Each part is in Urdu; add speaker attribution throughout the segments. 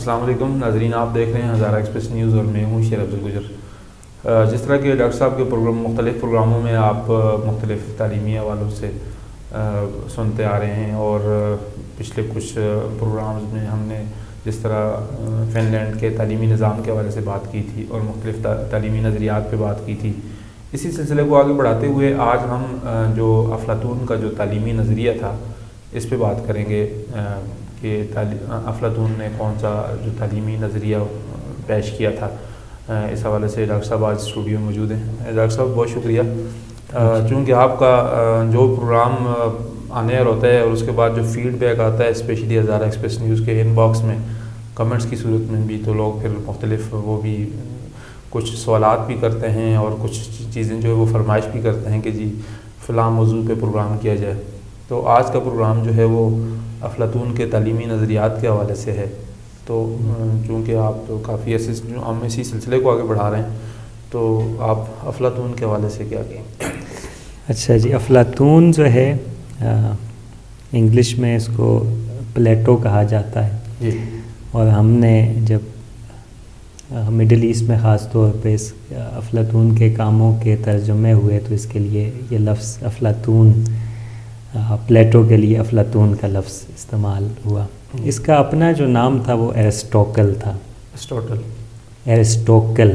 Speaker 1: السلام علیکم ناظرین، آپ دیکھ رہے ہیں ہزارہ ایکسپریس نیوز اور میں ہوں شیر افضل گجر۔ جس طرح کہ ڈاکٹر صاحب کے مختلف پروگراموں میں آپ مختلف تعلیمی حوالوں سے سنتے آ رہے ہیں، اور پچھلے کچھ پروگرامز میں ہم نے جس طرح فن لینڈ کے تعلیمی نظام کے حوالے سے بات کی تھی اور مختلف تعلیمی نظریات پہ بات کی تھی، اسی سلسلے کو آگے بڑھاتے ہوئے آج ہم جو افلاطون کا جو تعلیمی نظریہ تھا اس پہ بات کریں گے کہ افلاطون نے کون سا جو تعلیمی نظریہ پیش کیا تھا۔ اس حوالے سے ڈاکٹر صاحب آج اسٹوڈیو میں موجود ہیں۔ ڈاکٹر صاحب بہت شکریہ، چونکہ آپ کا جو پروگرام آن ایئر ہوتا ہے اور اس کے بعد جو فیڈ بیک آتا ہے اسپیشلی ہزارہ ایکسپریس نیوز کے ان باکس میں کمنٹس کی صورت میں بھی، تو لوگ پھر مختلف وہ بھی کچھ سوالات بھی کرتے ہیں اور کچھ چیزیں جو ہے وہ فرمائش بھی کرتے ہیں کہ جی فلاں موضوع پہ پروگرام کیا جائے۔ تو آج کا پروگرام جو ہے وہ افلاطون کے تعلیمی نظریات کے حوالے سے ہے، تو چونکہ آپ تو کافی ایسے ہم اسی سلسلے کو آگے بڑھا رہے ہیں، تو آپ افلاطون کے حوالے سے کیا کہیں؟
Speaker 2: اچھا جی، افلاطون جو ہے انگلش میں اس کو پلیٹو کہا جاتا ہے
Speaker 1: جی، اور
Speaker 2: ہم نے جب مڈل ایسٹ میں خاص طور پہ اس افلاطون کے کاموں کے ترجمے ہوئے تو اس کے لیے یہ لفظ افلاطون، پلیٹو کے لیے افلاطون کا لفظ استعمال ہوا۔ اس کا اپنا جو نام تھا وہ ایرسٹوٹل تھا۔ ایرسٹوٹل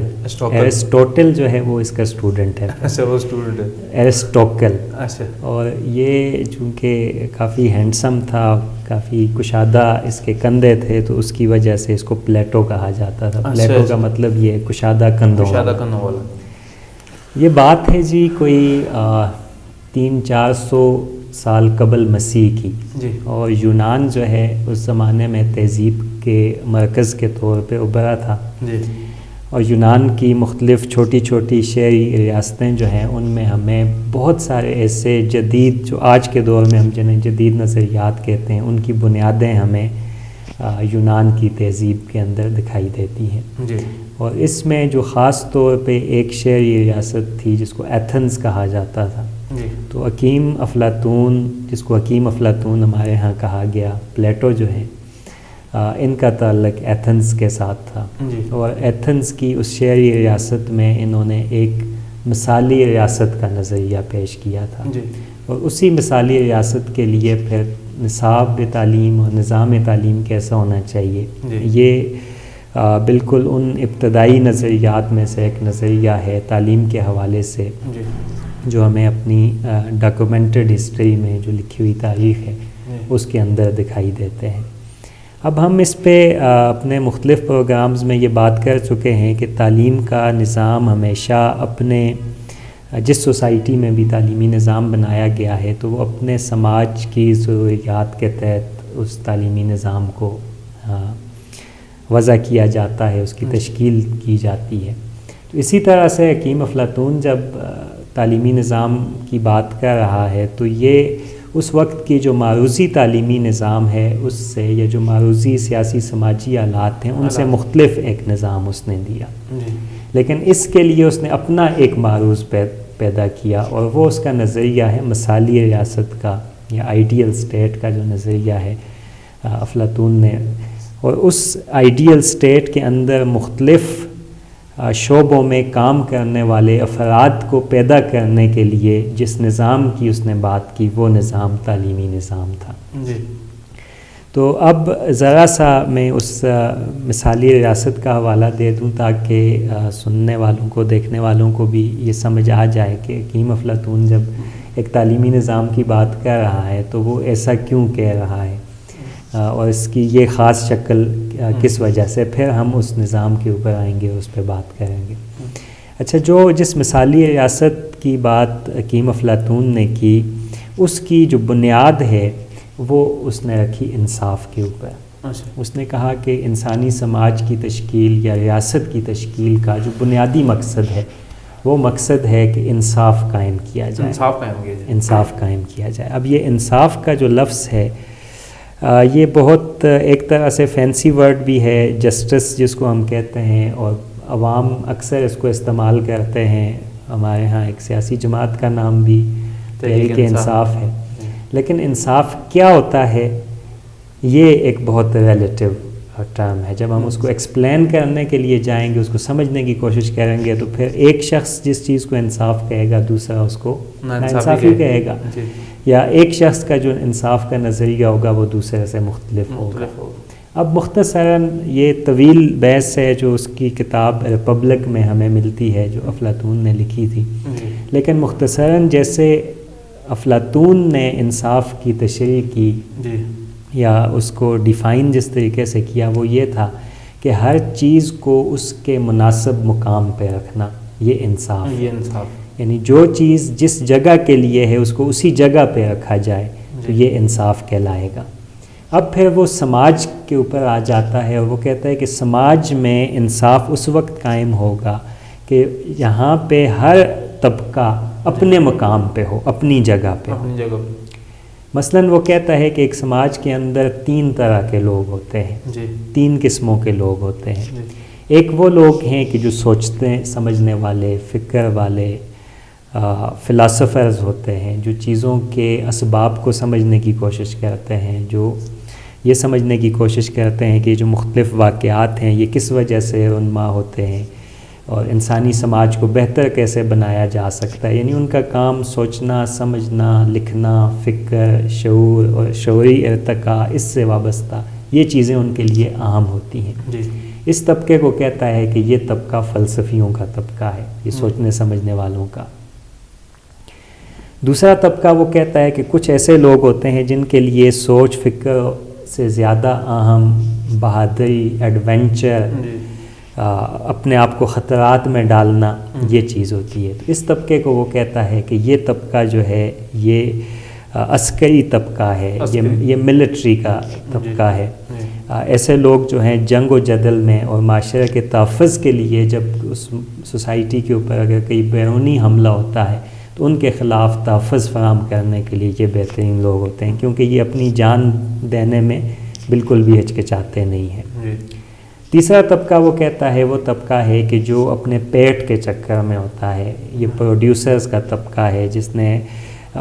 Speaker 2: جو ہے وہ اس کا اسٹوڈنٹ ہے۔
Speaker 1: اچھا، وہ اسٹوڈنٹ ہے
Speaker 2: ایرسٹوٹل۔
Speaker 1: اچھا،
Speaker 2: اور یہ چونکہ کافی ہینڈسم تھا، کافی کشادہ اس کے کندھے تھے، تو اس کی وجہ سے اس کو پلیٹو کہا جاتا تھا۔ پلیٹو کا مطلب یہ کشادہ کندھوں والا۔ یہ بات ہے جی کوئی 300-400 سال قبل مسیح کی،
Speaker 1: جی، اور
Speaker 2: یونان جو ہے اس زمانے میں تہذیب کے مرکز کے طور پہ ابھرا تھا،
Speaker 1: جی،
Speaker 2: اور یونان کی مختلف چھوٹی چھوٹی شہری ریاستیں جو ہیں ان میں ہمیں بہت سارے ایسے جدید، جو آج کے دور میں ہم جنہیں جدید نظریات کہتے ہیں، ان کی بنیادیں ہمیں یونان کی تہذیب کے اندر دکھائی دیتی ہیں۔
Speaker 1: جی،
Speaker 2: اور اس میں جو خاص طور پہ ایک شہری ریاست تھی جس کو ایتھنز کہا جاتا تھا،
Speaker 1: جی،
Speaker 2: تو حکیم افلاطون، جس کو حکیم افلاطون ہمارے ہاں کہا گیا، پلیٹو جو ہے، ان کا تعلق ایتھنز کے ساتھ تھا،
Speaker 1: جی،
Speaker 2: اور ایتھنز کی اس شہری ریاست میں انہوں نے ایک مثالی ریاست کا نظریہ پیش کیا تھا،
Speaker 1: جی،
Speaker 2: اور اسی مثالی ریاست کے لیے پھر نصاب تعلیم اور نظام تعلیم کیسا ہونا چاہیے،
Speaker 1: جی،
Speaker 2: یہ بالکل ان ابتدائی نظریات میں سے ایک نظریہ ہے تعلیم کے حوالے سے،
Speaker 1: جی،
Speaker 2: جو ہمیں اپنی ڈاکومنٹڈ ہسٹری میں جو لکھی ہوئی تاریخ ہے اس کے اندر دکھائی دیتے ہیں۔ اب ہم اس پہ اپنے مختلف پروگرامز میں یہ بات کر چکے ہیں کہ تعلیم کا نظام ہمیشہ اپنے جس سوسائٹی میں بھی تعلیمی نظام بنایا گیا ہے تو وہ اپنے سماج کی ضروریات کے تحت اس تعلیمی نظام کو وضع کیا جاتا ہے، اس کی تشکیل کی جاتی ہے۔ تو اسی طرح سے حکیم افلاطون جب تعلیمی نظام کی بات کر رہا ہے تو یہ اس وقت کی جو معروضی تعلیمی نظام ہے اس سے، یا جو معروضی سیاسی سماجی حالات ہیں ان سے مختلف ایک نظام اس نے دیا، لیکن اس کے لیے اس نے اپنا ایک معروض پیدا کیا، اور وہ اس کا نظریہ ہے مثالی ریاست کا، یا آئیڈیل اسٹیٹ کا جو نظریہ ہے افلاطون نے، اور اس آئیڈیل اسٹیٹ کے اندر مختلف شعبوں میں کام کرنے والے افراد کو پیدا کرنے کے لیے جس نظام کی اس نے بات کی وہ نظام تعلیمی نظام تھا۔
Speaker 1: جی،
Speaker 2: تو اب ذرا سا میں اس مثالی ریاست کا حوالہ دے دوں تاکہ سننے والوں کو، دیکھنے والوں کو بھی یہ سمجھ آ جائے کہ حکیم افلاطون جب ایک تعلیمی نظام کی بات کر رہا ہے تو وہ ایسا کیوں کہہ رہا ہے، اور اس کی یہ خاص شکل کس وجہ سے، پھر ہم اس نظام کے اوپر آئیں گے، اس پہ بات کریں گے۔ اچھا، جس مثالی ریاست کی بات حکیم افلاطون نے کی، اس کی جو بنیاد ہے وہ اس نے رکھی انصاف کے اوپر۔ اس نے کہا کہ انسانی سماج کی تشکیل یا ریاست کی تشکیل کا جو بنیادی مقصد ہے وہ مقصد ہے کہ انصاف قائم کیا جائے، انصاف قائم کیا جائے۔ اب یہ انصاف کا جو لفظ ہے یہ بہت ایک طرح سے فینسی ورڈ بھی ہے، جسٹس جس کو ہم کہتے ہیں، اور عوام اکثر اس کو استعمال کرتے ہیں۔ ہمارے ہاں ایک سیاسی جماعت کا نام بھی تحریک انصاف ہے، لیکن انصاف کیا ہوتا ہے یہ ایک بہت ریلیٹیو ٹرم ہے. جب ہم اس کو ایکسپلین کرنے کے لیے جائیں گے, اس کو سمجھنے کی کوشش کریں گے, تو پھر ایک شخص جس چیز کو انصاف کہے گا دوسرا اس کو ناانصافی کہے گا, یا ایک شخص کا جو انصاف کا نظریہ ہوگا وہ دوسرے سے مختلف ہوگا. اب مختصراً یہ طویل بحث ہے جو اس کی کتاب ریپبلک میں ہمیں ملتی ہے جو افلاطون نے لکھی تھی, لیکن مختصراً جیسے افلاطون نے انصاف کی تشریح کی یا اس کو ڈیفائن جس طریقے سے کیا, وہ یہ تھا کہ ہر چیز کو اس کے مناسب مقام پہ رکھنا, یہ انصاف. یعنی جو چیز جس جگہ کے لیے ہے اس کو اسی جگہ پہ رکھا جائے تو یہ انصاف کہلائے گا. اب پھر وہ سماج کے اوپر آ جاتا ہے اور وہ کہتا ہے کہ سماج میں انصاف اس وقت قائم ہوگا کہ یہاں پہ ہر طبقہ اپنے مقام پہ ہو, اپنی جگہ پہ ہو. مثلاً وہ کہتا ہے کہ ایک سماج کے اندر 3 طرح کے لوگ ہوتے ہیں, 3 قسموں کے لوگ ہوتے ہیں. ایک وہ لوگ ہیں کہ جو سوچتے سمجھنے والے, فکر والے فلاسفرز ہوتے ہیں, جو چیزوں کے اسباب کو سمجھنے کی کوشش کرتے ہیں, جو یہ سمجھنے کی کوشش کرتے ہیں کہ جو مختلف واقعات ہیں یہ کس وجہ سے رونما ہوتے ہیں اور انسانی سماج کو بہتر کیسے بنایا جا سکتا ہے. یعنی ان کا کام سوچنا, سمجھنا, لکھنا, فکر, شعور اور شعوری ارتقاء اس سے وابستہ یہ چیزیں ان کے لیے اہم ہوتی ہیں. اس طبقے کو کہتا ہے کہ یہ طبقہ فلسفیوں کا طبقہ ہے, یہ سوچنے سمجھنے والوں کا. دوسرا طبقہ وہ کہتا ہے کہ کچھ ایسے لوگ ہوتے ہیں جن کے لیے سوچ فکر سے زیادہ اہم بہادری, ایڈونچر, اپنے آپ کو خطرات میں ڈالنا یہ چیز ہوتی ہے. تو اس طبقے کو وہ کہتا ہے کہ یہ طبقہ جو ہے یہ عسکری طبقہ ہے, یہ ملٹری کا طبقہ ہے. ایسے لوگ جو ہیں جنگ و جدل میں اور معاشرے کے تحفظ کے لیے جب اس سوسائٹی کے اوپر اگر کوئی بیرونی حملہ ہوتا ہے تو ان کے خلاف تحفظ فراہم کرنے کے لیے یہ بہترین لوگ ہوتے ہیں, کیونکہ یہ اپنی جان دینے میں بالکل بھی ہچکچاتے نہیں ہیں. تیسرا طبقہ وہ کہتا ہے وہ طبقہ ہے کہ جو اپنے پیٹ کے چکر میں ہوتا ہے, یہ پروڈیوسرز کا طبقہ ہے جس نے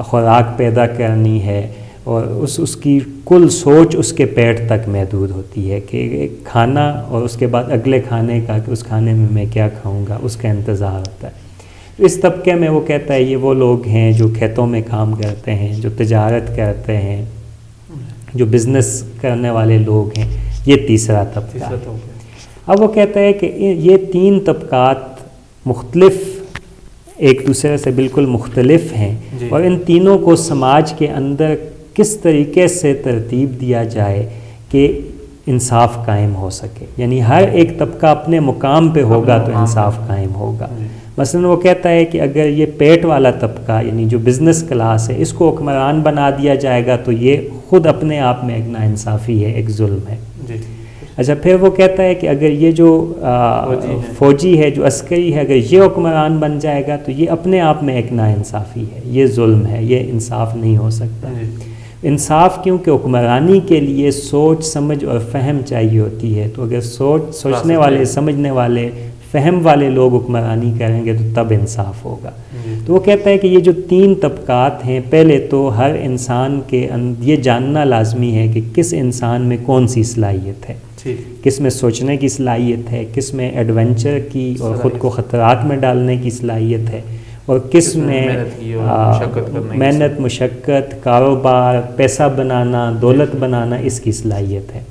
Speaker 2: خوراک پیدا کرنی ہے اور اس کی کل سوچ اس کے پیٹ تک محدود ہوتی ہے کہ کھانا اور اس کے بعد اگلے کھانے کا کہ اس کھانے میں میں کیا کھاؤں گا اس کا انتظار ہوتا ہے. اس طبقے میں وہ کہتا ہے یہ وہ لوگ ہیں جو کھیتوں میں کام کرتے ہیں, جو تجارت کرتے ہیں, جو بزنس کرنے والے لوگ ہیں, یہ تیسرا طبقہ ہے. اب وہ کہتا ہے کہ یہ 3 طبقات مختلف, ایک دوسرے سے بالکل مختلف ہیں, اور ان تینوں کو سماج کے اندر کس طریقے سے ترتیب دیا جائے کہ انصاف قائم ہو سکے. یعنی ہر ایک طبقہ اپنے مقام پہ ہوگا تو انصاف قائم ہوگا. مثلا وہ کہتا ہے کہ اگر یہ پیٹ والا طبقہ یعنی جو بزنس کلاس ہے اس کو حکمران بنا دیا جائے گا تو یہ خود اپنے آپ میں ایک ناانصافی ہے, ایک ظلم ہے. اچھا, پھر وہ کہتا ہے کہ اگر یہ جو فوجی ہے, جو عسکری ہے, اگر یہ حکمران بن جائے گا تو یہ اپنے آپ میں ایک ناانصافی ہے, یہ ظلم ہے, یہ انصاف نہیں ہو سکتا. انصاف کیونکہ حکمرانی کے لیے سوچ سمجھ اور فہم چاہیے ہوتی ہے, تو اگر سوچنے والے, سمجھنے والے, فہم والے لوگ حکمرانی کریں گے تو تب انصاف ہوگا. تو وہ کہتا ہے کہ یہ جو 3 طبقات ہیں, پہلے تو ہر انسان کے یہ جاننا لازمی ہے کہ کس انسان میں کون سی صلاحیت ہے, کس میں سوچنے کی صلاحیت ہے, کس میں ایڈونچر کی اور خود کو خطرات میں ڈالنے کی صلاحیت ہے, اور کس میں محنت, مشقت, کاروبار, پیسہ بنانا, دولت بنانا اس کی صلاحیت ہے.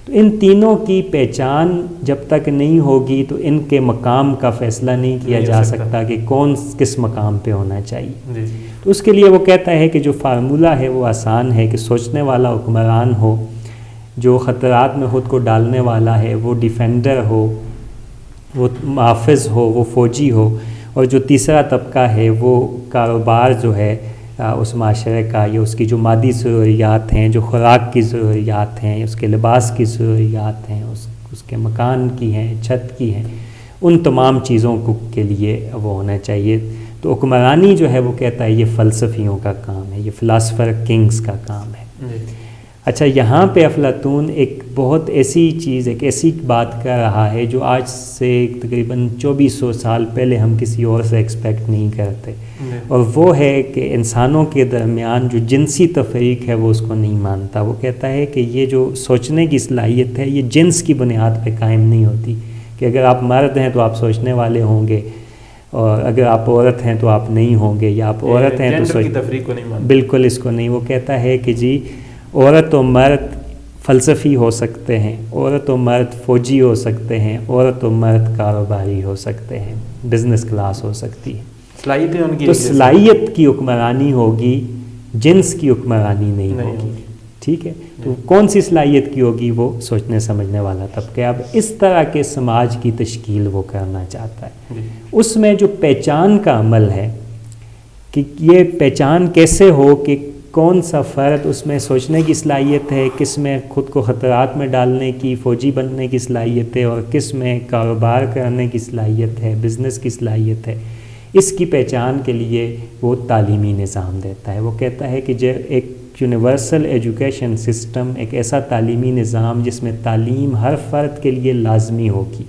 Speaker 2: تو ان تینوں کی پہچان جب تک نہیں ہوگی تو ان کے مقام کا فیصلہ نہیں کیا جا سکتا کہ کون کس مقام پہ ہونا چاہیے. تو اس کے لیے وہ کہتا ہے کہ جو فارمولہ ہے وہ آسان ہے کہ سوچنے والا حکمران ہو, جو خطرات میں خود کو ڈالنے والا ہے وہ ڈیفینڈر ہو, وہ محافظ ہو, وہ فوجی ہو, اور جو تیسرا طبقہ ہے وہ کاروبار جو ہے اس معاشرے کا, یا اس کی جو مادی ضروریات ہیں, جو خوراک کی ضروریات ہیں, اس کے لباس کی ضروریات ہیں, اس کے مکان کی ہیں, چھت کی ہیں, ان تمام چیزوں کے لیے وہ ہونا چاہیے. تو حکمرانی جو ہے وہ کہتا ہے یہ فلسفیوں کا کام ہے, یہ فلاسفر کنگز کا کام ہے. اچھا، یہاں پہ افلاطون ایک بہت ایسی چیز، ایک ایسی بات کر رہا ہے جو آج سے تقریباً 2400 سال پہلے ہم کسی اور سے ایکسپیکٹ نہیں کرتے، اور وہ ہے کہ انسانوں کے درمیان جو جنسی تفریق ہے وہ اس کو نہیں مانتا۔ وہ کہتا ہے کہ یہ جو سوچنے کی صلاحیت ہے یہ جنس کی بنیاد پہ قائم نہیں ہوتی، کہ اگر آپ مرد ہیں تو آپ سوچنے والے ہوں گے، اور اگر آپ عورت ہیں تو آپ نہیں ہوں گے، یا آپ عورت ہیں تو
Speaker 1: تفریق کو نہیں مانتا،
Speaker 2: بالکل اس کو نہیں۔ وہ کہتا ہے کہ جی عورت و مرد فلسفی ہو سکتے ہیں، عورت و مرد فوجی ہو سکتے ہیں، عورت و مرد کاروباری ہو سکتے ہیں، بزنس کلاس ہو سکتی ہے،
Speaker 1: صلاحیتیں ان کی،
Speaker 2: تو صلاحیت کی حکمرانی ہوگی، جنس کی حکمرانی نہیں ہوگی، ٹھیک ہے؟ تو کون سی صلاحیت کی ہوگی؟ وہ سوچنے سمجھنے والا طبقہ۔ اب اس طرح کے سماج کی تشکیل وہ کرنا چاہتا ہے۔ اس میں جو پہچان کا عمل ہے کہ یہ پہچان کیسے ہو کہ کون سا فرد اس میں سوچنے کی صلاحیت ہے، کس میں خود کو خطرات میں ڈالنے کی، فوجی بننے کی صلاحیت ہے، اور کس میں کاروبار کرنے کی صلاحیت ہے، بزنس کی صلاحیت ہے، اس کی پہچان کے لیے وہ تعلیمی نظام دیتا ہے۔ وہ کہتا ہے کہ جو ایک یونیورسل ایجوکیشن سسٹم، ایک ایسا تعلیمی نظام جس میں تعلیم ہر فرد کے لیے لازمی ہوگی،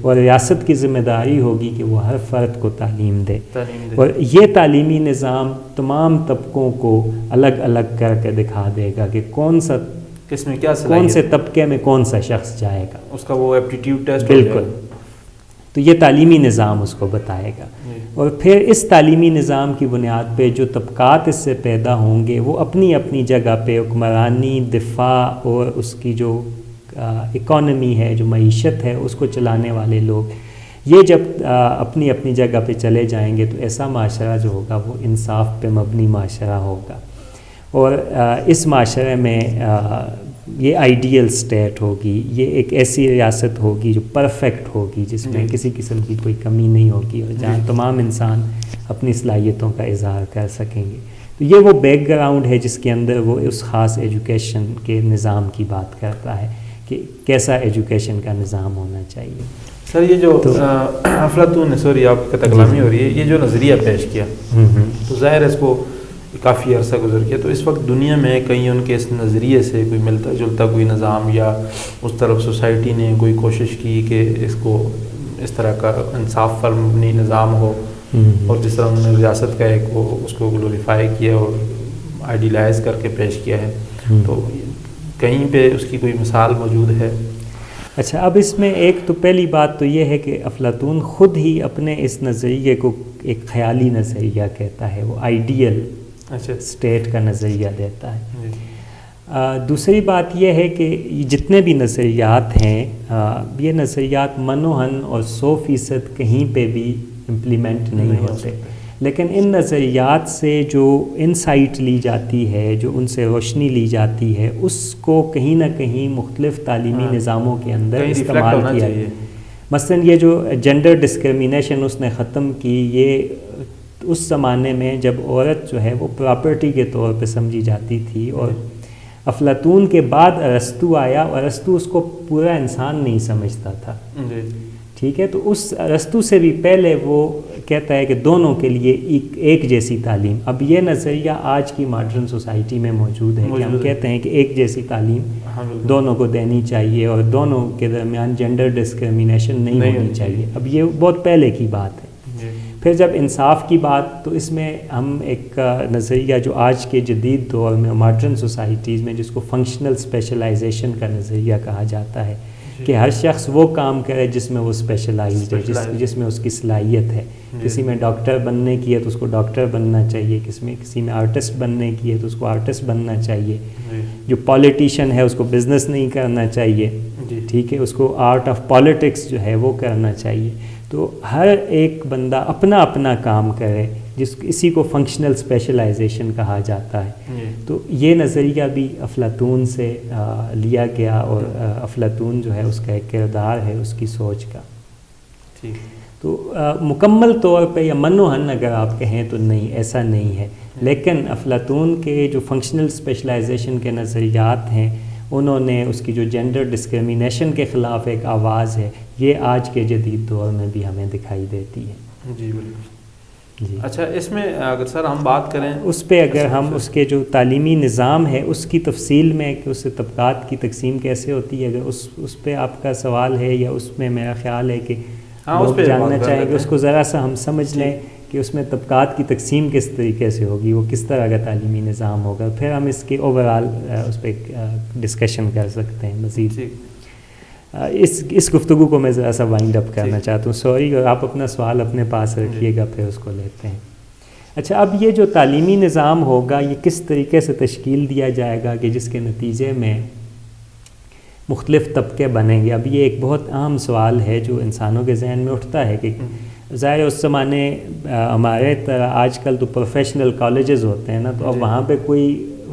Speaker 2: اور ریاست کی ذمہ داری ہوگی کہ وہ ہر فرد کو تعلیم دے، اور یہ تعلیمی نظام تمام طبقوں کو الگ الگ کر کے دکھا دے گا کہ کون سا
Speaker 1: کس میں کیا
Speaker 2: کون سے طبقے میں کون سا شخص جائے گا،
Speaker 1: اس کا وہ ایپٹیٹیوڈ ٹیسٹ،
Speaker 2: بالکل۔ تو یہ تعلیمی نظام اس کو بتائے گا، اور پھر اس تعلیمی نظام کی بنیاد پہ جو طبقات اس سے پیدا ہوں گے وہ اپنی اپنی جگہ پہ حکمرانی، دفاع اور اس کی جو اکانومی ہے، جو معیشت ہے، اس کو چلانے والے لوگ، یہ جب اپنی اپنی جگہ پہ چلے جائیں گے تو ایسا معاشرہ جو ہوگا وہ انصاف پہ مبنی معاشرہ ہوگا، اور اس معاشرے میں یہ آئیڈیل سٹیٹ ہوگی، یہ ایک ایسی ریاست ہوگی جو پرفیکٹ ہوگی، جس میں کسی قسم کی کوئی کمی نہیں ہوگی، اور جہاں تمام انسان اپنی صلاحیتوں کا اظہار کر سکیں گے۔ تو یہ وہ بیک گراؤنڈ ہے جس کے اندر وہ اس خاص ایجوکیشن کے نظام کی بات کرتا ہے کہ کیسا ایجوکیشن کا نظام ہونا چاہیے۔
Speaker 1: سر یہ جو افلاطون نے، سوری آپ کی تکلامی ہو رہی ہے، یہ جو نظریہ پیش کیا تو ظاہر ہے اس کو کافی عرصہ گزر گیا، تو اس وقت دنیا میں کہیں ان کے اس نظریے سے کوئی ملتا جلتا کوئی نظام یا اس طرف سوسائٹی نے کوئی کوشش کی کہ اس کو اس طرح کا انصاف پر مبنی نظام ہو، اور جس طرح انہوں نے ریاست کا ایک وہ اس کو گلوریفائی کیا اور آئیڈیلائز کر کے پیش کیا ہے، تو کہیں پہ اس کی کوئی مثال موجود ہے؟
Speaker 2: اچھا، اب اس میں ایک تو پہلی بات تو یہ ہے کہ افلاطون خود ہی اپنے اس نظریے کو ایک خیالی نظریہ کہتا ہے، وہ آئیڈیل اسٹیٹ کا نظریہ دیتا ہے۔ دوسری بات یہ ہے کہ جتنے بھی نظریات ہیں یہ نظریات منوہن اور 100% کہیں پہ بھی امپلیمنٹ نہیں ہوتے، لیکن ان نظریات سے جو انسائٹ لی جاتی ہے، جو ان سے روشنی لی جاتی ہے، اس کو کہیں نہ کہیں مختلف تعلیمی نظاموں کے اندر استعمال کیا ہے۔ مثلا یہ جو جینڈر ڈسکرمنیشن اس نے ختم کی، یہ اس زمانے میں جب عورت جو ہے وہ پراپرٹی کے طور پہ سمجھی جاتی تھی، اور افلاطون کے بعد ارسطو آیا، اور ارسطو اس کو پورا انسان نہیں سمجھتا تھا، ٹھیک ہے؟ تو اس ارسطو سے بھی پہلے وہ کہتا ہے کہ دونوں کے لیے ایک جیسی تعلیم۔ اب یہ نظریہ آج کی ماڈرن سوسائٹی میں موجود ہے کہ ہم کہتے ہیں کہ ایک جیسی تعلیم دونوں کو دینی چاہیے، اور دونوں کے درمیان جینڈر ڈسکرمنیشن نہیں ہونی چاہیے۔ اب یہ بہت پہلے کی بات ہے۔ پھر جب انصاف کی بات، تو اس میں ہم ایک نظریہ جو آج کے جدید دور میں ماڈرن سوسائٹیز میں جس کو فنکشنل اسپیشلائزیشن کا نظریہ کہا جاتا ہے، کہ ہر شخص وہ کام کرے جس میں وہ اسپیشلائزڈ ہے، جس میں اس کی صلاحیت ہے۔ کسی میں ڈاکٹر بننے کی ہے تو اس کو ڈاکٹر بننا چاہیے، کسی میں آرٹسٹ بننے کی ہے تو اس کو آرٹسٹ بننا چاہیے، جو پولیٹیشین ہے اس کو بزنس نہیں کرنا چاہیے، ٹھیک ہے، اس کو آرٹ آف پالیٹکس جو ہے وہ کرنا چاہیے۔ تو ہر ایک بندہ اپنا اپنا کام کرے، اسی کو فنکشنل اسپیشلائزیشن کہا جاتا ہے۔ تو یہ نظریہ بھی افلاطون سے لیا گیا، اور افلاطون جو ہے اس کا ایک کردار ہے اس کی سوچ کا۔ تو مکمل طور پہ یا منوہن اگر آپ کہیں تو نہیں، ایسا نہیں ہے، لیکن افلاطون کے جو فنکشنل اسپیشلائزیشن کے نظریات ہیں، انہوں نے اس کی جو جینڈر ڈسکرمنیشن کے خلاف ایک آواز ہے، یہ آج کے جدید دور میں بھی ہمیں دکھائی دیتی ہے۔
Speaker 1: جی بالکل۔
Speaker 2: جی
Speaker 1: اچھا، اس میں اگر سر ہم بات کریں
Speaker 2: اس پہ، اگر ہم اس کے جو تعلیمی نظام ہے اس کی تفصیل میں کہ اس سے طبقات کی تقسیم کیسے ہوتی ہے، اگر اس پہ آپ کا سوال ہے یا اس میں میرا خیال ہے کہ لوگ جاننا چاہیں گے، اس کو ذرا سا ہم سمجھ لیں کہ اس میں طبقات کی تقسیم کس طریقے سے ہوگی، وہ کس طرح کا تعلیمی نظام ہوگا، پھر ہم اس کے اوورآل اس پہ ڈسکشن کر سکتے ہیں مزید۔ اس گفتگو کو میں ذرا سا وائنڈ اپ کرنا چاہتا ہوں، سوری، اور آپ اپنا سوال اپنے پاس رکھیے گا، پھر اس کو لیتے ہیں۔ اچھا، اب یہ جو تعلیمی نظام ہوگا یہ کس طریقے سے تشکیل دیا جائے گا کہ جس کے نتیجے میں مختلف طبقے بنیں گے؟ اب یہ ایک بہت اہم سوال ہے جو انسانوں کے ذہن میں اٹھتا ہے کہ ظاہر اس زمانے ہمارے طرح آج کل تو پروفیشنل کالجز ہوتے ہیں نا، تو اب وہاں پہ کوئی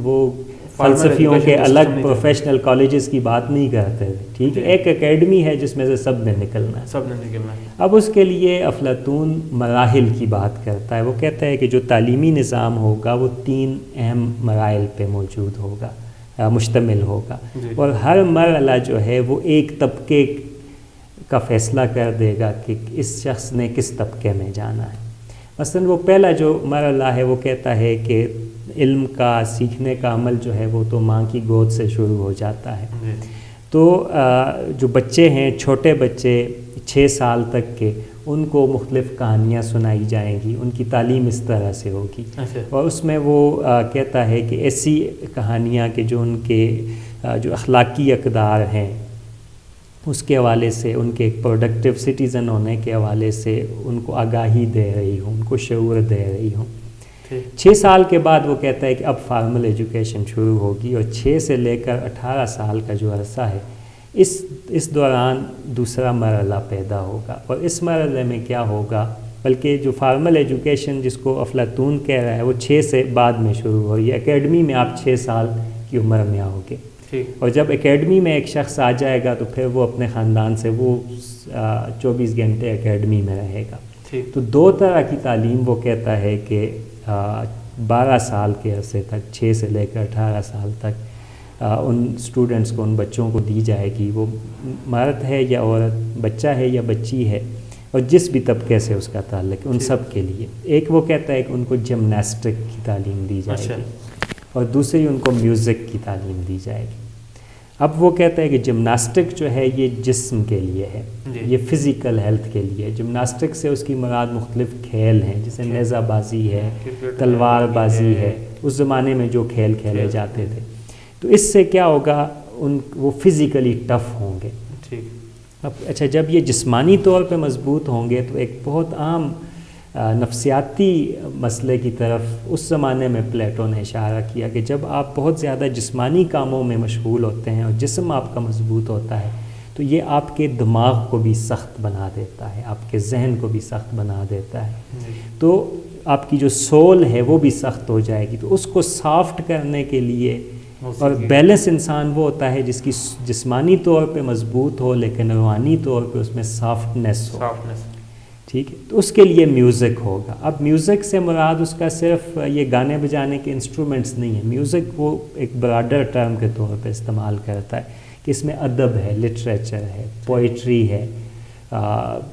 Speaker 2: وہ فلسفیوں کے الگ پروفیشنل کالجز کی بات نہیں کرتے تھے، ٹھیک ہے، ایک اکیڈمی ہے جس میں سے سب نے نکلنا ہے، اب اس کے لیے افلاطون مراحل کی بات کرتا ہے، وہ کہتا ہے کہ جو تعلیمی نظام ہوگا وہ 3 اہم مراحل پہ موجود ہوگا، مشتمل ہوگا، اور ہر مرحلہ جو ہے وہ ایک طبقے کا فیصلہ کر دے گا کہ اس شخص نے کس طبقے میں جانا ہے۔ مثلا وہ پہلا جو مرحلہ ہے وہ کہتا ہے کہ علم کا سیکھنے کا عمل جو ہے وہ تو ماں کی گود سے شروع ہو جاتا ہے، تو جو بچے ہیں، چھوٹے بچے 6 سال تک کے، ان کو مختلف کہانیاں سنائی جائیں گی، ان کی تعلیم اس طرح سے ہوگی، اور اس میں وہ کہتا ہے کہ ایسی کہانیاں کہ جو ان کے جو اخلاقی اقدار ہیں اس کے حوالے سے، ان کے ایک پروڈکٹیو سٹیزن ہونے کے حوالے سے ان کو آگاہی دے رہی ہوں، ان کو شعور دے رہی ہوں۔ 6 سال کے بعد وہ کہتا ہے کہ اب فارمل ایجوکیشن شروع ہوگی، اور 6 سے لے کر 18 سال کا جو عرصہ ہے اس دوران دوسرا مرحلہ پیدا ہوگا، اور اس مرحلے میں کیا ہوگا، بلکہ جو فارمل ایجوکیشن جس کو افلاطون کہہ رہا ہے وہ 6 سے بعد میں شروع ہو رہی ہے، اکیڈمی میں آپ 6 سال کی عمر میں آؤ گے، اور جب اکیڈمی میں ایک شخص آ جائے گا تو پھر وہ اپنے خاندان سے وہ 24 گھنٹے اکیڈمی میں رہے گا۔ تو 2 طرح کی تعلیم وہ کہتا ہے کہ 12 سال کے عرصے تک، 6 سے لے کر 18 سال تک ان اسٹوڈنٹس کو، ان بچوں کو دی جائے گی، وہ مرد ہے یا عورت، بچہ ہے یا بچی ہے، اور جس بھی طبقے سے اس کا تعلق ہے، ان سب کے لیے۔ ایک وہ کہتا ہے کہ ان کو جمناسٹک کی تعلیم دی جائے گی، اور دوسری ان کو میوزک کی تعلیم دی جائے گی۔ اب وہ کہتا ہے کہ جمناسٹک جو ہے یہ جسم کے لیے ہے، یہ فزیکل ہیلتھ کے لیے۔ جمناسٹک سے اس کی مراد مختلف کھیل ہیں، جیسے نیزہ بازی ہے، تلوار بازی ہے، اس زمانے میں جو کھیل کھیلے جاتے تھے، تو اس سے کیا ہوگا، وہ فزیکلی ٹف ہوں گے۔ اب اچھا، جب یہ جسمانی طور پہ مضبوط ہوں گے تو ایک بہت عام نفسیاتی مسئلے کی طرف اس زمانے میں پلیٹو نے اشارہ کیا کہ جب آپ بہت زیادہ جسمانی کاموں میں مشغول ہوتے ہیں اور جسم آپ کا مضبوط ہوتا ہے تو یہ آپ کے دماغ کو بھی سخت بنا دیتا ہے، آپ کے ذہن کو بھی سخت بنا دیتا ہے، تو آپ کی جو سول ہے وہ بھی سخت ہو جائے گی۔ تو اس کو سافٹ کرنے کے لیے، اور بیلنس انسان وہ ہوتا ہے جس کی جسمانی طور پہ مضبوط ہو لیکن روحانی طور پہ اس میں سافٹنس ہو، ٹھیک ہے، تو اس کے لیے میوزک ہوگا۔ اب میوزک سے مراد اس کا صرف یہ گانے بجانے کے انسٹرومنٹس نہیں ہیں، میوزک وہ ایک براڈر ٹرم کے طور پہ استعمال کرتا ہے کہ اس میں ادب ہے، لٹریچر ہے، پوئٹری ہے،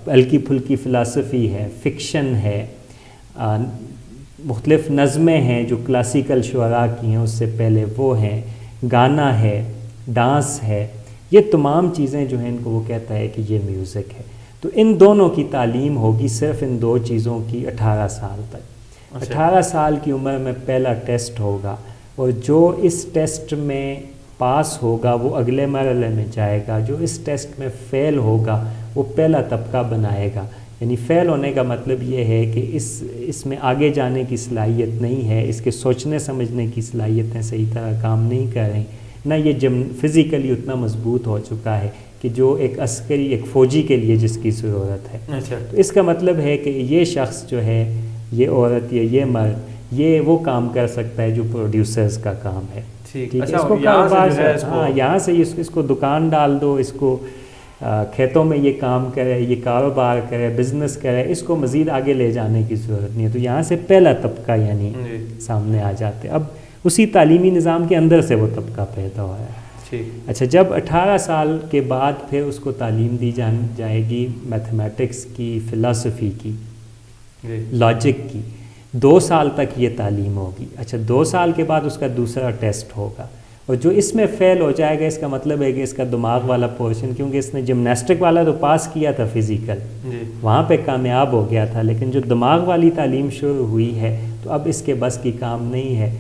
Speaker 2: ہلکی پھلکی فلسفی ہے، فکشن ہے، مختلف نظمیں ہیں جو کلاسیکل شعراء کی ہیں اس سے پہلے وہ ہیں، گانا ہے، ڈانس ہے، یہ تمام چیزیں جو ہیں ان کو وہ کہتا ہے کہ یہ میوزک ہے۔ تو ان دونوں کی تعلیم ہوگی صرف ان 2 چیزوں کی 18 سال تک۔ 18 سال کی عمر میں پہلا ٹیسٹ ہوگا، اور جو اس ٹیسٹ میں پاس ہوگا وہ اگلے مرحلے میں جائے گا، جو اس ٹیسٹ میں فیل ہوگا وہ پہلا طبقہ بنائے گا۔ یعنی فیل ہونے کا مطلب یہ ہے کہ اس میں آگے جانے کی صلاحیت نہیں ہے، اس کے سوچنے سمجھنے کی صلاحیتیں صحیح طرح کام نہیں کر رہی، نہ یہ فزیکلی اتنا مضبوط ہو چکا ہے کہ جو ایک عسکری، ایک فوجی کے لیے جس کی ضرورت ہے۔ تو اس کا مطلب ہے کہ یہ شخص جو ہے، یہ عورت یا یہ مرد، یہ وہ کام کر سکتا ہے جو پروڈیوسرز کا کام ہے، ٹھیک ہے، اس کو کاروبار سے، ہاں، یہاں سے اس کو دکان ڈال دو، اس کو کھیتوں میں یہ کام کرے، یہ کاروبار کرے، بزنس کرے، اس کو مزید آگے لے جانے کی ضرورت نہیں ہے۔ تو یہاں سے پہلا طبقہ یعنی سامنے آ جاتے، اب اسی تعلیمی نظام کے اندر سے وہ طبقہ پیدا ہوا ہے۔ اچھا، جب 18 سال کے بعد پھر اس کو تعلیم دی جائے گی میتھمیٹکس کی، فلسفی کی، لاجک کی 2 سال تک یہ تعلیم ہوگی. اچھا 2 سال کے بعد اس کا دوسرا ٹیسٹ ہوگا, اور جو اس میں فیل ہو جائے گا اس کا مطلب ہے کہ اس کا دماغ والا پورشن, کیونکہ اس نے جمناسٹک والا تو پاس کیا تھا فزیکل, وہاں پہ کامیاب ہو گیا تھا, لیکن جو دماغ والی تعلیم شروع ہوئی ہے تو اب اس کے بس کی کام نہیں ہے.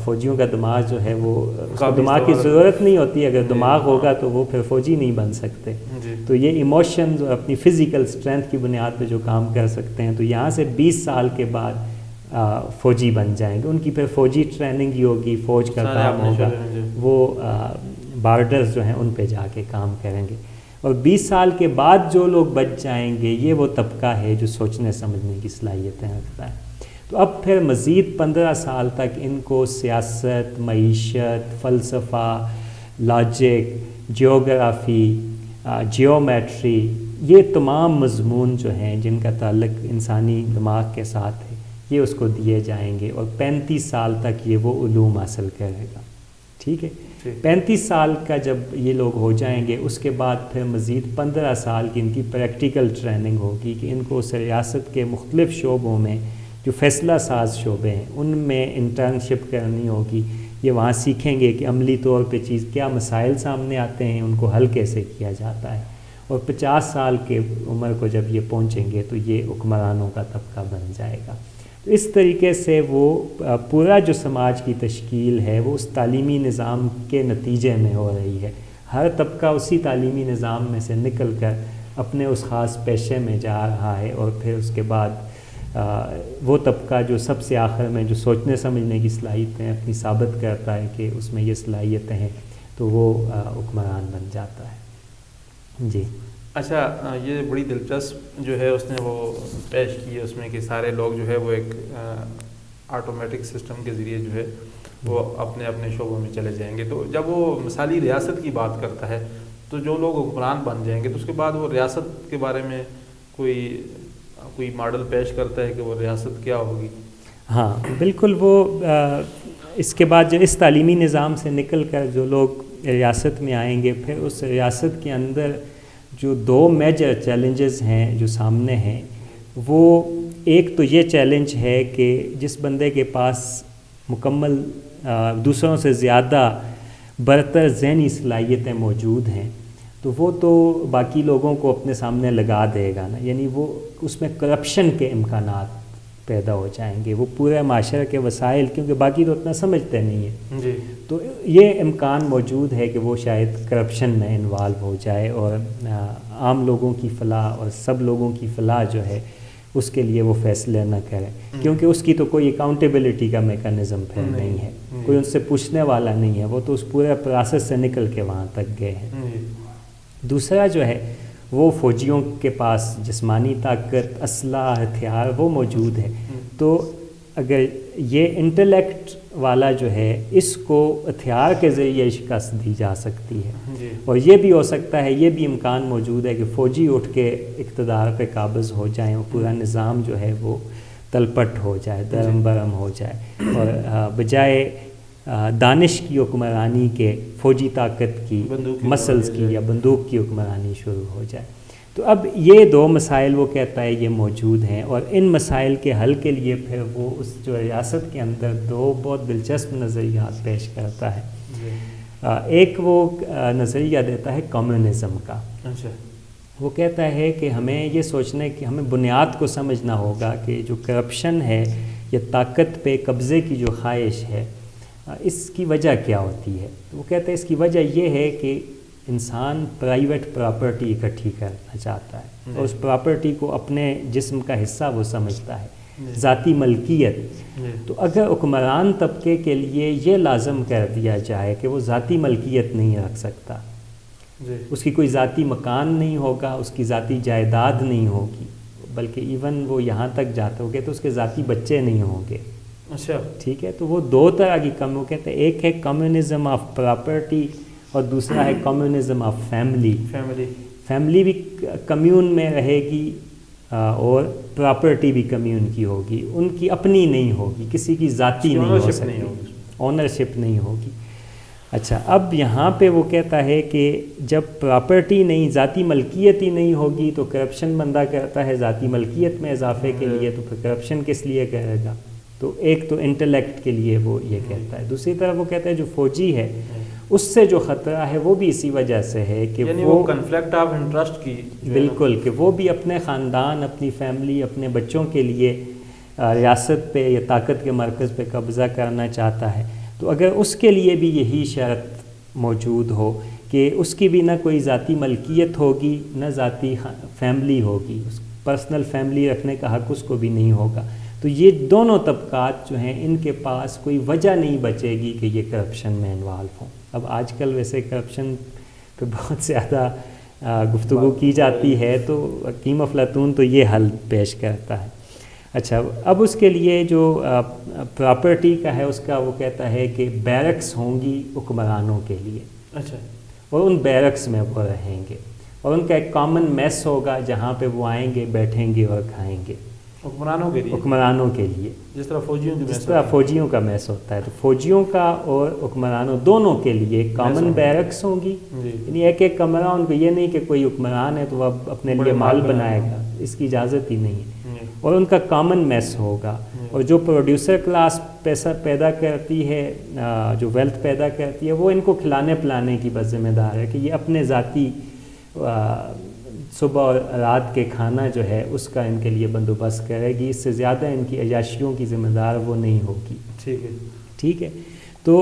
Speaker 2: فوجیوں کا دماغ جو ہے وہ اس کو دماغ کی ضرورت نہیں ہوتی, اگر دماغ ہوگا تو وہ پھر فوجی نہیں بن سکتے. تو یہ ایموشنز اور اپنی فزیکل اسٹرینتھ کی بنیاد پہ جو کام کر سکتے ہیں, تو یہاں سے 20 سال کے بعد فوجی بن جائیں گے. ان کی پھر فوجی ٹریننگ ہی ہوگی, فوج کا کام ہوگا, وہ بارڈرز جو ہیں ان پہ جا کے کام کریں گے. اور 20 سال کے بعد جو لوگ بچ جائیں گے یہ وہ طبقہ ہے جو سوچنے سمجھنے کی صلاحیتیں رکھتا ہے. تو اب پھر مزید 15 سال تک ان کو سیاست, معیشت, فلسفہ, لاجک, جیوگرافی, جیومیٹری, یہ تمام مضمون جو ہیں جن کا تعلق انسانی دماغ کے ساتھ ہے یہ اس کو دیے جائیں گے, اور 35 سال تک یہ وہ علوم حاصل کرے گا. ٹھیک ہے, 35 سال کا جب یہ لوگ ہو جائیں گے اس کے بعد پھر مزید 15 سال کی ان کی پریکٹیکل ٹریننگ ہوگی کہ ان کو اس ریاست کے مختلف شعبوں میں جو فیصلہ ساز شعبے ہیں ان میں انٹرنشپ کرنی ہوگی. یہ وہاں سیکھیں گے کہ عملی طور پہ کیا مسائل سامنے آتے ہیں, ان کو حل کیسے کیا جاتا ہے. اور 50 سال کے عمر کو جب یہ پہنچیں گے تو یہ حکمرانوں کا طبقہ بن جائے گا. تو اس طریقے سے وہ پورا جو سماج کی تشکیل ہے وہ اس تعلیمی نظام کے نتیجے میں ہو رہی ہے. ہر طبقہ اسی تعلیمی نظام میں سے نکل کر اپنے اس خاص پیشے میں جا رہا ہے, اور پھر اس کے بعد وہ طبقہ جو سب سے آخر میں جو سوچنے سمجھنے کی صلاحیتیں اپنی ثابت کرتا ہے کہ اس میں یہ صلاحیتیں ہیں تو وہ حکمران بن جاتا ہے. جی
Speaker 1: اچھا, یہ بڑی دلچسپ جو ہے اس نے وہ پیش کی ہے اس میں کہ سارے لوگ جو ہے وہ ایک آٹومیٹک سسٹم کے ذریعے جو ہے وہ اپنے اپنے شعبوں میں چلے جائیں گے. تو جب وہ مثالی ریاست کی بات کرتا ہے تو جو لوگ حکمران بن جائیں گے تو اس کے بعد وہ ریاست کے بارے میں کوئی ماڈل پیش کرتا ہے کہ وہ ریاست کیا ہوگی؟
Speaker 2: ہاں بالکل, وہ اس کے بعد جو اس تعلیمی نظام سے نکل کر جو لوگ ریاست میں آئیں گے پھر اس ریاست کے اندر جو 2 میجر چیلنجز ہیں جو سامنے ہیں, وہ ایک تو یہ چیلنج ہے کہ جس بندے کے پاس مکمل دوسروں سے زیادہ برتر ذہنی صلاحیتیں موجود ہیں تو وہ تو باقی لوگوں کو اپنے سامنے لگا دے گا نا, یعنی وہ اس میں کرپشن کے امکانات پیدا ہو جائیں گے. وہ پورے معاشرے کے وسائل, کیونکہ باقی تو اتنا سمجھتے نہیں ہیں, تو یہ امکان موجود ہے کہ وہ شاید کرپشن میں انوالو ہو جائے اور عام لوگوں کی فلاح اور سب لوگوں کی فلاح جو ہے اس کے لیے وہ فیصلے نہ کرے, کیونکہ اس کی تو کوئی اکاؤنٹیبلٹی کا میکانزم پھر نہیں ہے, کوئی ان سے پوچھنے والا نہیں ہے, وہ تو اس پورے پروسیس سے نکل کے وہاں تک گئے ہیں. دوسرا جو ہے وہ فوجیوں کے پاس جسمانی طاقت, اسلحہ, ہتھیار وہ موجود ہے. تو اگر یہ انٹلیکٹ والا جو ہے اس کو ہتھیار کے ذریعے شکست دی جا سکتی ہے, اور یہ بھی ہو سکتا ہے, یہ بھی امکان موجود ہے کہ فوجی اٹھ کے اقتدار پہ قابض ہو جائیں اور پورا نظام جو ہے وہ تلپٹ ہو جائے, درم برم ہو جائے, اور بجائے دانش کی حکمرانی کے فوجی طاقت کی, مسلز کی یا بندوق کی حکمرانی شروع ہو جائے. تو اب یہ 2 مسائل وہ کہتا ہے یہ موجود ہیں, اور ان مسائل کے حل کے لیے پھر وہ اس جو ریاست کے اندر 2 بہت دلچسپ نظریات پیش کرتا ہے. ایک وہ نظریہ دیتا ہے کمیونزم کا. وہ کہتا ہے کہ ہمیں یہ سوچنے کہ ہمیں بنیاد کو سمجھنا ہوگا کہ جو کرپشن ہے یا طاقت پہ قبضے کی جو خواہش ہے اس کی وجہ کیا ہوتی ہے. تو وہ کہتا ہے اس کی وجہ یہ ہے کہ انسان پرائیویٹ پراپرٹی اکٹھی کرنا چاہتا ہے, اور اس پراپرٹی کو اپنے جسم کا حصہ وہ سمجھتا ہے, ذاتی ملکیت. تو اگر حکمران طبقے کے لیے یہ لازم کر دیا جائے کہ وہ ذاتی ملکیت نہیں رکھ سکتا, اس کی کوئی ذاتی مکان نہیں ہوگا, اس کی ذاتی جائیداد نہیں ہوگی, بلکہ ایون وہ یہاں تک جاتے ہوگے تو اس کے ذاتی بچے نہیں ہوں گے.
Speaker 1: اچھا
Speaker 2: ٹھیک ہے, تو وہ 2 طرح کی وہ کہتے ہیں, ایک ہے کمیونزم آف پراپرٹی اور دوسرا ہے کمیونزم آف فیملی. فیملی بھی کمیون میں رہے گی اور پراپرٹی بھی کمیون کی ہوگی, ان کی اپنی نہیں ہوگی, کسی کی ذاتی نہیں ہو سکتی, اونرشپ نہیں ہوگی. اچھا، اب یہاں پہ وہ کہتا ہے کہ جب پراپرٹی نہیں، ذاتی ملکیت ہی نہیں ہوگی تو کرپشن بندہ کرتا ہے ذاتی ملکیت میں اضافے کے لیے، تو پھر کرپشن کس لیے کرے گا؟ تو ایک تو انٹلیکٹ کے لیے وہ یہ کہتا ہے. دوسری طرف وہ کہتا ہے جو فوجی ہے اس سے جو خطرہ ہے وہ بھی اسی وجہ سے ہے کہ
Speaker 1: یعنی وہ کنفلکٹ آف انٹرسٹ کی
Speaker 2: بالکل، کہ وہ بھی اپنے خاندان، اپنی فیملی، اپنے بچوں کے لیے ریاست پہ یا طاقت کے مرکز پہ قبضہ کرنا چاہتا ہے. تو اگر اس کے لیے بھی یہی شرط موجود ہو کہ اس کی بھی نہ کوئی ذاتی ملکیت ہوگی نہ ذاتی فیملی ہوگی، پرسنل فیملی رکھنے کا حق اس کو بھی نہیں ہوگا، تو یہ دونوں طبقات جو ہیں ان کے پاس کوئی وجہ نہیں بچے گی کہ یہ کرپشن میں انوالو ہوں. اب آج کل ویسے کرپشن پہ بہت زیادہ گفتگو کی جاتی ہے، تو حکیم افلاطون تو یہ حل پیش کرتا ہے. اچھا، اب اس کے لیے جو پراپرٹی کا ہے اس کا وہ کہتا ہے کہ بیرکس ہوں گی حکمرانوں کے لیے.
Speaker 1: اچھا،
Speaker 2: اور ان بیرکس میں وہ رہیں گے، اور ان کا ایک کامن میس ہوگا جہاں پہ وہ آئیں گے، بیٹھیں گے اور کھائیں گے. حکمرانوں کے لیے
Speaker 1: جس طرح
Speaker 2: فوجیوں کا میس ہوتا ہے، تو فوجیوں کا اور حکمرانوں دونوں کے لیے کامن بیرکس ہوں گی. یعنی ایک ایک کمرہ، ان کو یہ نہیں کہ کوئی حکمران ہے تو وہ اپنے لیے مال بنائے گا، اس کی اجازت ہی نہیں ہے. اور ان کا کامن میس ہوگا. اور جو پروڈیوسر کلاس پیسہ پیدا کرتی ہے، جو ویلتھ پیدا کرتی ہے، وہ ان کو کھلانے پلانے کی بس ذمہ دار ہے کہ یہ اپنے ذاتی صبح اور رات کے کھانا جو ہے اس کا ان کے لیے بندوبست کرے گی. اس سے زیادہ ان کی عیاشیوں کی ذمہ دار وہ نہیں ہوگی. ٹھیک ہے. تو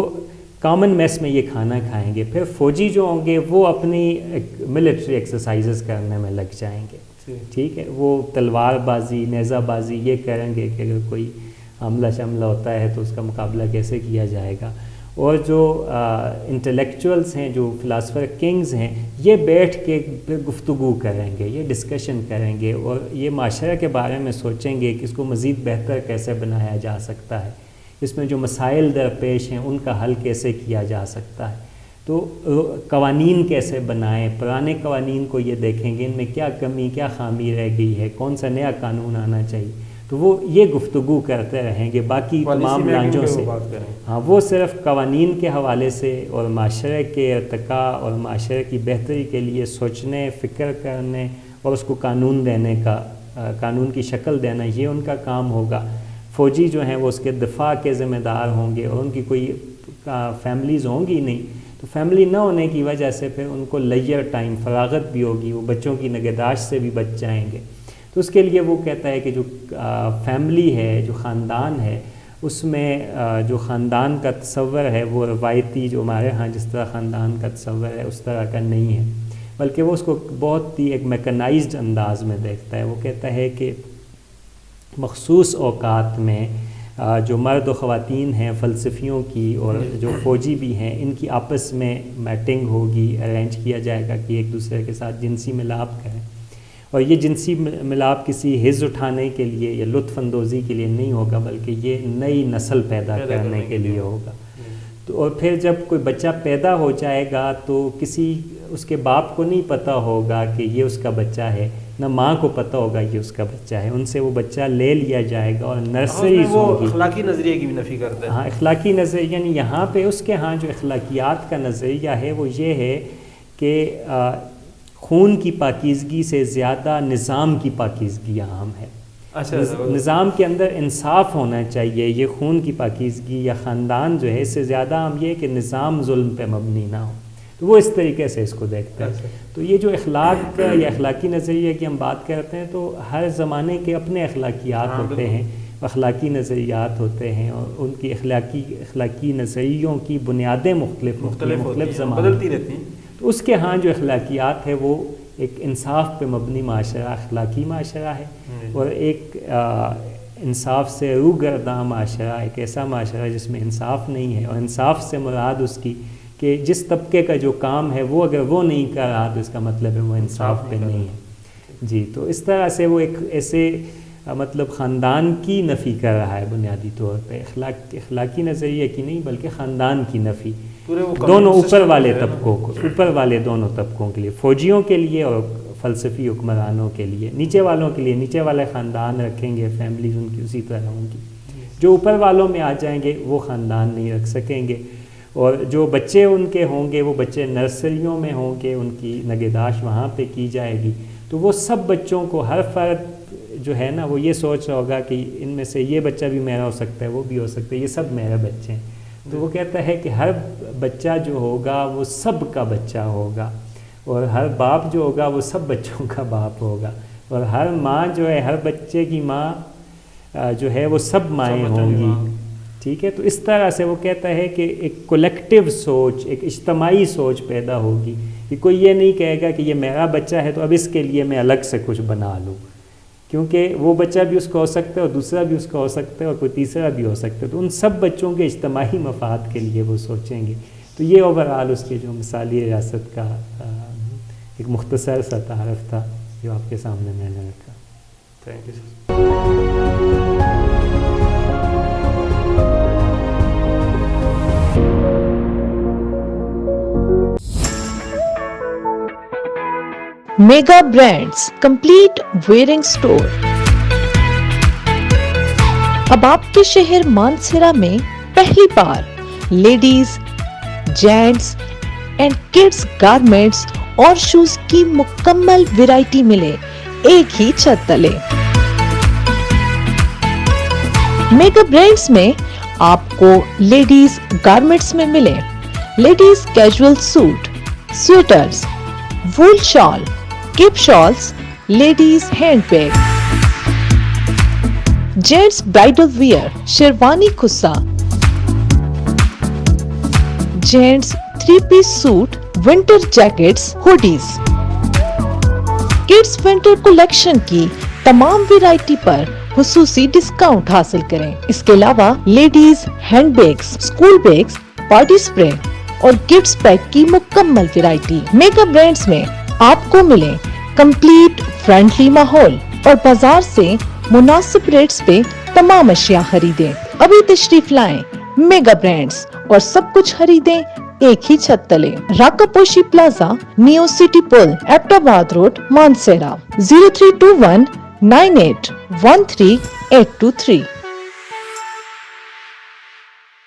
Speaker 2: کامن میس میں یہ کھانا کھائیں گے. پھر فوجی جو ہوں گے وہ اپنی ملٹری ایکسرسائزز کرنے میں لگ جائیں گے. ٹھیک ہے، وہ تلوار بازی، نیزہ بازی یہ کریں گے کہ اگر کوئی حملہ شملہ ہوتا ہے تو اس کا مقابلہ کیسے کیا جائے گا. اور جو انٹلیکچوئلس ہیں، جو فلاسفر کنگز ہیں، یہ بیٹھ کے گفتگو کریں گے، یہ ڈسکشن کریں گے اور یہ معاشرے کے بارے میں سوچیں گے کہ اس کو مزید بہتر کیسے بنایا جا سکتا ہے، اس میں جو مسائل درپیش ہیں ان کا حل کیسے کیا جا سکتا ہے. تو قوانین کیسے بنائیں، پرانے قوانین کو یہ دیکھیں گے ان میں کیا کمی، کیا خامی رہ گئی ہے، کون سا نیا قانون آنا چاہیے. تو وہ یہ گفتگو کرتے رہیں گے باقی تمام لانجوں سے. ہاں، وہ صرف قوانین کے حوالے سے اور معاشرے کے ارتقاء اور معاشرے کی بہتری کے لیے سوچنے، فکر کرنے اور اس کو قانون دینے کا، قانون کی شکل دینا، یہ ان کا کام ہوگا. فوجی جو ہیں وہ اس کے دفاع کے ذمہ دار ہوں گے، اور ان کی کوئی فیملیز ہوں گی نہیں، تو فیملی نہ ہونے کی وجہ سے پھر ان کو لیئر ٹائم، فراغت بھی ہوگی، وہ بچوں کی نگہداشت سے بھی بچ جائیں گے. تو اس کے لیے وہ کہتا ہے کہ جو فیملی ہے، جو خاندان ہے، اس میں جو خاندان کا تصور ہے وہ روایتی، جو ہمارے ہاں جس طرح خاندان کا تصور ہے اس طرح کا نہیں ہے، بلکہ وہ اس کو بہت ہی ایک میکنائزڈ انداز میں دیکھتا ہے. وہ کہتا ہے کہ مخصوص اوقات میں جو مرد و خواتین ہیں فلسفیوں کی اور جو فوجی بھی ہیں، ان کی آپس میں میٹنگ ہوگی، ارینج کیا جائے گا کہ ایک دوسرے کے ساتھ جنسی ملاپ کریں. اور یہ جنسی ملاپ کسی حظ اٹھانے کے لیے یا لطف اندوزی کے لیے نہیں ہوگا، بلکہ یہ نئی نسل پیدا کرنے کے لیے ہوگا. تو اور پھر جب کوئی بچہ پیدا ہو جائے گا تو کسی اس کے باپ کو نہیں پتہ ہوگا کہ یہ اس کا بچہ ہے، نہ ماں کو پتہ ہوگا یہ اس کا بچہ ہے. ان سے وہ بچہ لے لیا جائے گا اور نرسریز ہوں گی.
Speaker 1: اخلاقی نظریے کی بھی نفی کرتے ہیں.
Speaker 2: ہاں، اخلاقی نظریہ، یعنی یہاں پہ اس کے ہاں جو اخلاقیات کا نظریہ ہے وہ یہ ہے کہ خون کی پاکیزگی سے زیادہ نظام کی پاکیزگی اہم ہے. نظام کے اندر انصاف ہونا چاہیے. یہ خون کی پاکیزگی یا خاندان جو ہے اس سے زیادہ اہم یہ کہ نظام ظلم پہ مبنی نہ ہو. تو وہ اس طریقے سے اس کو دیکھتا ہے. تو یہ جو اخلاق یا اخلاقی نظریے کی ہم بات کرتے ہیں تو ہر زمانے کے اپنے اخلاقیات ہوتے ہیں، اخلاقی نظریات ہوتے ہیں، اور ان کی اخلاقی نظریوں کی بنیادیں مختلف زمانے
Speaker 1: بدلتی رہتی ہیں.
Speaker 2: تو اس کے ہاں جو اخلاقیات ہے وہ ایک انصاف پہ مبنی معاشرہ، اخلاقی معاشرہ ہے، اور ایک انصاف سے روگرداں معاشرہ، ایک ایسا معاشرہ جس میں انصاف نہیں ہے. اور انصاف سے مراد اس کی کہ جس طبقے کا جو کام ہے وہ اگر وہ نہیں کر رہا تو اس کا مطلب ہے وہ انصاف پہ نہیں ہے. جی، تو اس طرح سے وہ ایک ایسے مطلب خاندان کی نفی کر رہا ہے بنیادی طور پہ، اخلاقی نظریے کی نہیں بلکہ خاندان کی نفی دونوں اوپر والے طبقوں کو، اوپر والے دونوں طبقوں کے لیے، فوجیوں کے لیے اور فلسفی حکمرانوں کے لیے. نیچے والوں کے لیے نیچے والے خاندان رکھیں گے، فیملیز ان کی اسی طرح ہوں گی. جو اوپر والوں میں آ جائیں گے وہ خاندان نہیں رکھ سکیں گے. اور جو بچے ان کے ہوں گے وہ بچے نرسریوں میں ہوں گے، ان کی نگہداشت وہاں پہ کی جائے گی، تو وہ سب بچوں کو ہر فرد جو ہے نا وہ یہ سوچ رہا ہوگا کہ ان میں سے یہ بچہ بھی میرا ہو سکتا ہے، وہ بھی ہو سکتا ہے، یہ سب میرے بچے ہیں. تو وہ کہتا ہے کہ ہر بچہ جو ہوگا وہ سب کا بچہ ہوگا، اور ہر باپ جو ہوگا وہ سب بچوں کا باپ ہوگا، اور ہر ماں جو ہے، ہر بچے کی ماں جو ہے وہ سب مائیں ہوں گی. ٹھیک ہے، تو اس طرح سے وہ کہتا ہے کہ ایک کولیکٹیو سوچ، ایک اجتماعی سوچ پیدا ہوگی کہ کوئی یہ نہیں کہے گا کہ یہ میرا بچہ ہے تو اب اس کے لیے میں الگ سے کچھ بنا لوں، کیونکہ وہ بچہ بھی اس کا ہو سکتا ہے اور دوسرا بھی اس کا ہو سکتا ہے اور کوئی تیسرا بھی ہو سکتا ہے، تو ان سب بچوں کے اجتماعی مفاد کے لیے وہ سوچیں گے. تو یہ اوورآل اس کے جو مثالی ریاست کا ایک مختصر سا تعارف تھا جو آپ کے سامنے میں نے رکھا.
Speaker 1: Thank you sir.
Speaker 3: Mega Brands complete wearing store اب آپ کے شہر مانسہرہ میں پہلی بار ladies, gents and kids garments اور شوز کی مکمل ویرائٹی ملے ایک ہی چھت تلے. میگا برانڈز میں آپ کو لیڈیز گارمنٹس میں ملے ladies casual suit, sweaters, wool shawl, cap shawls, ladies hand bag, gents bridal wear, sherwani khussa, gents 3 piece suit, winter jackets, hoodies. Kids winter collection کی تمام ویرائٹی پر خصوصی ڈسکاؤنٹ حاصل کریں. اس کے علاوہ ladies hand bags, school bags, party spray اور گفٹس پیک کی مکمل ویرائٹی. میگا برانڈز میں آپ کو ملے کمپلیٹ فرینڈلی ماحول اور بازار سے مناسب ریٹس پہ تمام اشیاء خریدیں. ابھی تشریف لائیں میگا برانڈز اور سب کچھ خریدیں ایک ہی چھت تلے. راکا پوشی پلازا، نیو سٹی پل، ایبٹآباد روڈ، مانسہرہ. 03219813 823.